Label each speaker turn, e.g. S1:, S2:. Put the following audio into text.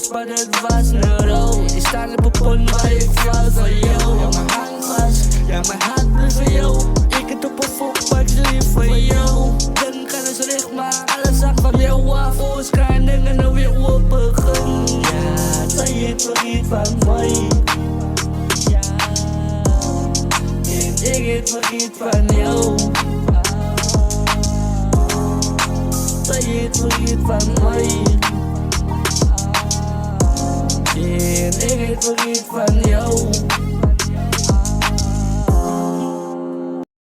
S1: geweest, maar het was een rood. Ik sta op een punt waar ik val van jou. Ja, mijn hand vast, ja, mijn hart blijft van jou. Ik het op een volk, maar ik lief van jou. Dan kan het recht, maar alles hangt van jou af. Oorschijningen nou weer open gaan. Ja, zij heeft vergiet van mij. Ik heb vergiet van jou. Zij heeft vergiet van mij. En ik heb vergiet van jou.